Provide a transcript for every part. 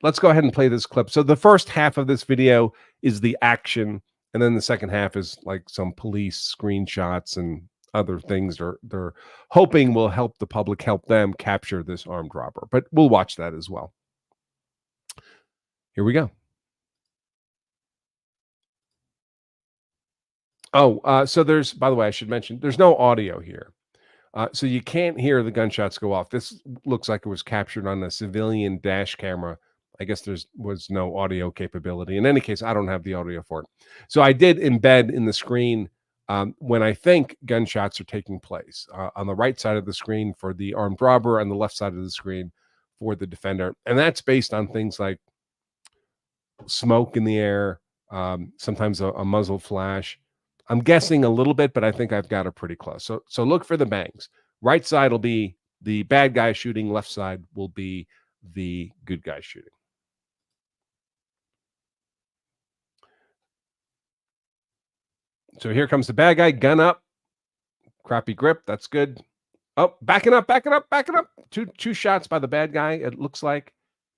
let's go ahead and play this clip. So the first half of this video is the action, and then the second half is like some police screenshots and other things they're hoping will help the public, help them capture this armed robber. But we'll watch that as well. Here we go. Oh, so there's, by the way, I should mention, there's no audio here. So you can't hear the gunshots go off. This looks like it was captured on a civilian dash camera. I guess was no audio capability. In any case, I don't have the audio for it. So I did embed in the screen when I think gunshots are taking place on the right side of the screen for the armed robber, on the left side of the screen for the defender. And that's based on things like smoke in the air, sometimes a muzzle flash. I'm guessing a little bit, but I think I've got it pretty close. So look for the bangs. Right side will be the bad guy shooting. Left side will be the good guy shooting. So here comes the bad guy, gun up, crappy grip. That's good. Oh, backing up. Two shots by the bad guy. It looks like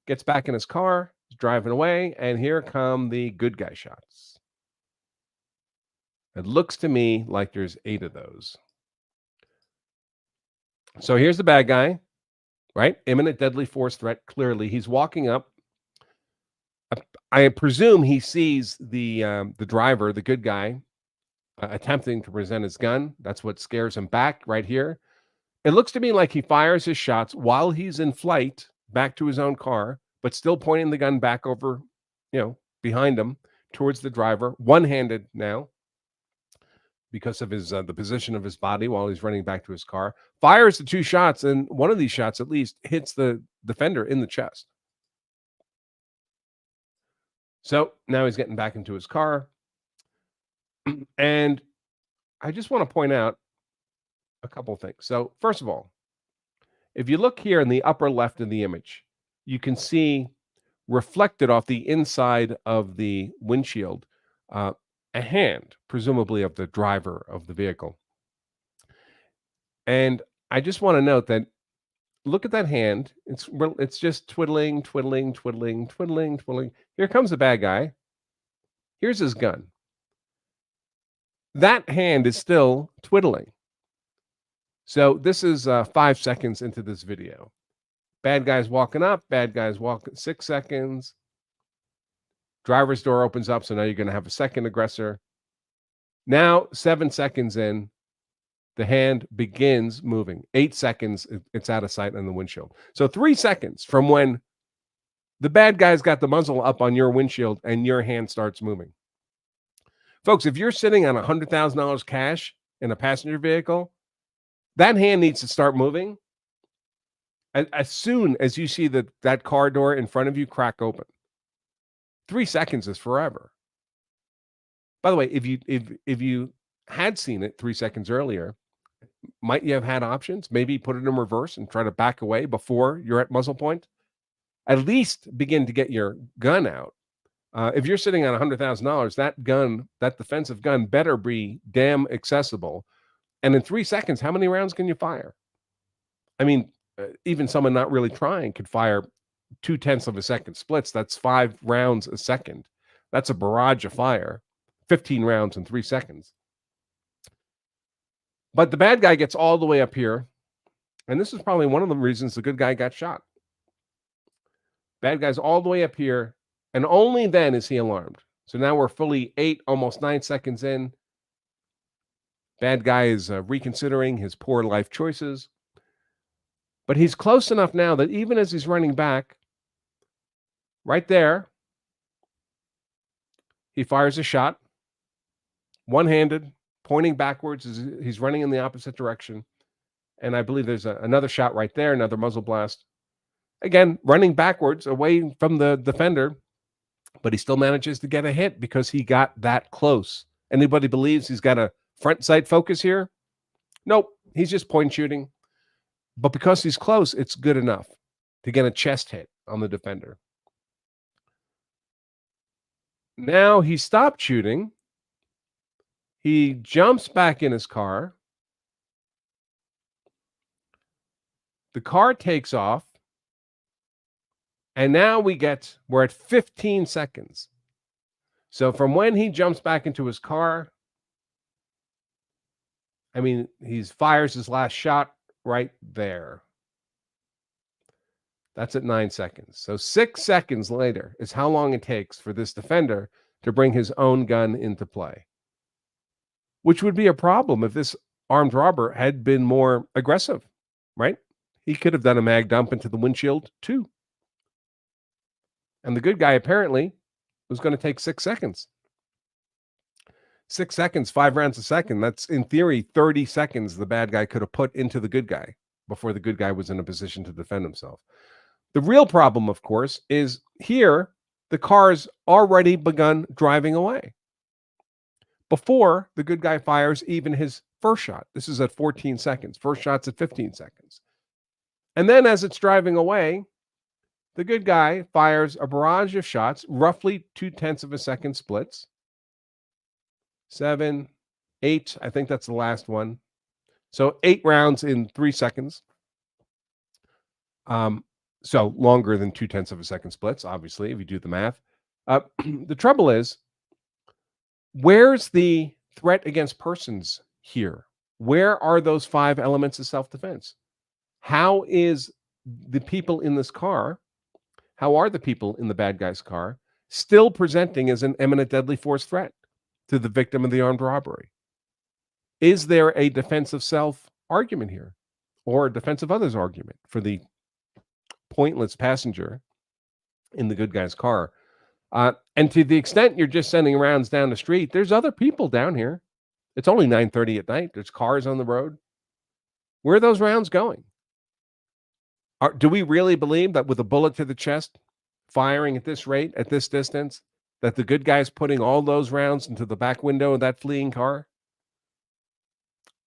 gets back in his car, driving away, and here come the good guy shots. It looks to me like there's 8 of those. So here's the bad guy, right? Imminent deadly force threat. Clearly, he's walking up. I presume he sees the driver, the good guy, attempting to present his gun. That's what scares him back right here. It looks to me like he fires his shots while he's in flight back to his own car, but still pointing the gun back over, behind him towards the driver, one-handed now because of his the position of his body while he's running back to his car. Fires the 2 shots, and one of these shots at least hits the defender in the chest. So now he's getting back into his car. And I just want to point out a couple of things. So first of all, if you look here in the upper left of the image, you can see reflected off the inside of the windshield a hand, presumably of the driver of the vehicle. And I just want to note that look at that hand. It's just twiddling. Here comes the bad guy. Here's his gun. That hand is still twiddling. So this is 5 seconds into this video. Bad guy's walking up. Bad guy's walking 6 seconds. Driver's door opens up, so now you're going to have a second aggressor. Now, 7 seconds in, the hand begins moving. 8 seconds, it's out of sight on the windshield. So 3 seconds from when the bad guy's got the muzzle up on your windshield and your hand starts moving. Folks, if you're sitting on $100,000 cash in a passenger vehicle, that hand needs to start moving as soon as you see that car door in front of you crack open. 3 seconds is forever. By the way, if you had seen it 3 seconds earlier, might you have had options? Maybe put it in reverse and try to back away before you're at muzzle point. At least begin to get your gun out. If you're sitting on $100,000, that gun, that defensive gun, better be damn accessible. And in 3 seconds, how many rounds can you fire? I mean, even someone not really trying could fire 0.2 of a second splits. That's 5 rounds a second. That's a barrage of fire. 15 rounds in 3 seconds. But the bad guy gets all the way up here. And this is probably one of the reasons the good guy got shot. Bad guy's all the way up here. And only then is he alarmed. So now we're fully 8, almost 9 seconds in. Bad guy is reconsidering his poor life choices. But he's close enough now that even as he's running back, right there, he fires a shot, one-handed, pointing backwards as he's running in the opposite direction. And I believe there's another shot right there, another muzzle blast. Again, running backwards away from the defender, but he still manages to get a hit because he got that close. Anybody believes he's got a front sight focus here? Nope, he's just point shooting. But because he's close, it's good enough to get a chest hit on the defender. Now he stopped shooting. He jumps back in his car. The car takes off. And now we're at 15 seconds. So from when he jumps back into his car, I mean, he fires his last shot right there. That's at 9 seconds. So 6 seconds later is how long it takes for this defender to bring his own gun into play, which would be a problem if this armed robber had been more aggressive, right? He could have done a mag dump into the windshield too. And the good guy apparently was going to take 6 seconds. 6 seconds, 5 rounds a second. That's in theory 30 seconds the bad guy could have put into the good guy before the good guy was in a position to defend himself. The real problem, of course, is here the car's already begun driving away before the good guy fires even his first shot. This is at 14 seconds. First shot's at 15 seconds. And then as it's driving away, the good guy fires a barrage of shots, roughly 0.2 of a second splits. 7, 8, I think that's the last one. So 8 rounds in 3 seconds. So longer than 0.2 of a second splits, obviously, if you do the math. The trouble is, where's the threat against persons here? Where are those 5 elements of self-defense? How is the people in this car, how are the people in the bad guy's car still presenting as an imminent deadly force threat to the victim of the armed robbery? Is there a defense of self argument here, or a defense of others argument for the pointless passenger in the good guy's car? And to the extent you're just sending rounds down the street, there's other people down here. It's only 9:30 at night. There's cars on the road. Where are those rounds going? Do we really believe that with a bullet to the chest, firing at this rate, at this distance, that the good guy's putting all those rounds into the back window of that fleeing car?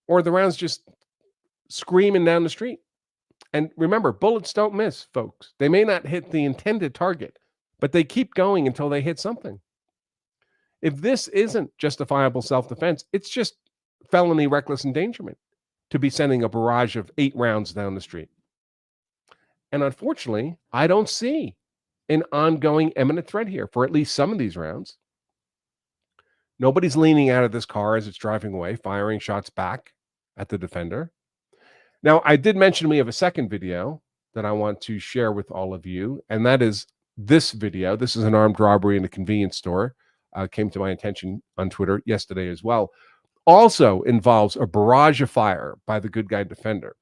Or are the rounds just screaming down the street? And remember, bullets don't miss, folks. They may not hit the intended target, but they keep going until they hit something. If this isn't justifiable self-defense, it's just felony reckless endangerment to be sending a barrage of 8 rounds down the street. And unfortunately, I don't see an ongoing imminent threat here for at least some of these rounds. Nobody's leaning out of this car as it's driving away, firing shots back at the defender. Now, I did mention we have a second video that I want to share with all of you, and that is this video. This is an armed robbery in a convenience store. Came to my attention on Twitter yesterday as well. Also involves a barrage of fire by the good guy defender.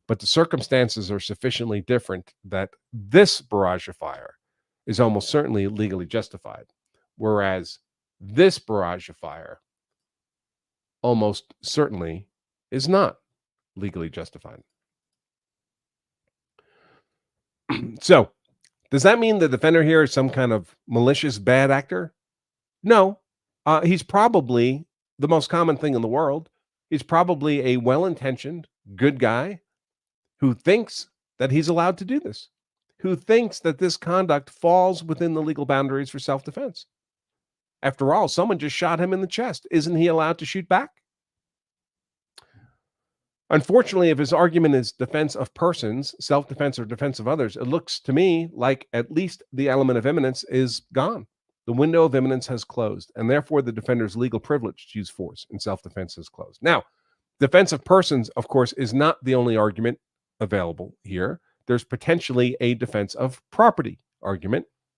But the circumstances are sufficiently different that this barrage of fire is almost certainly legally justified, whereas this barrage of fire almost certainly is not legally justified. So, does that mean the defender here is some kind of malicious bad actor? No. He's probably the most common thing in the world. He's probably a well-intentioned, good guy who thinks that he's allowed to do this, who thinks that this conduct falls within the legal boundaries for self-defense. After all, someone just shot him in the chest. Isn't he allowed to shoot back? Unfortunately, if his argument is defense of persons, self-defense or defense of others, it looks to me like at least the element of imminence is gone. The window of imminence has closed, and therefore the defender's legal privilege to use force in self-defense has closed. Now, defense of persons, of course, is not the only argument available here. There's potentially a defense of property argument,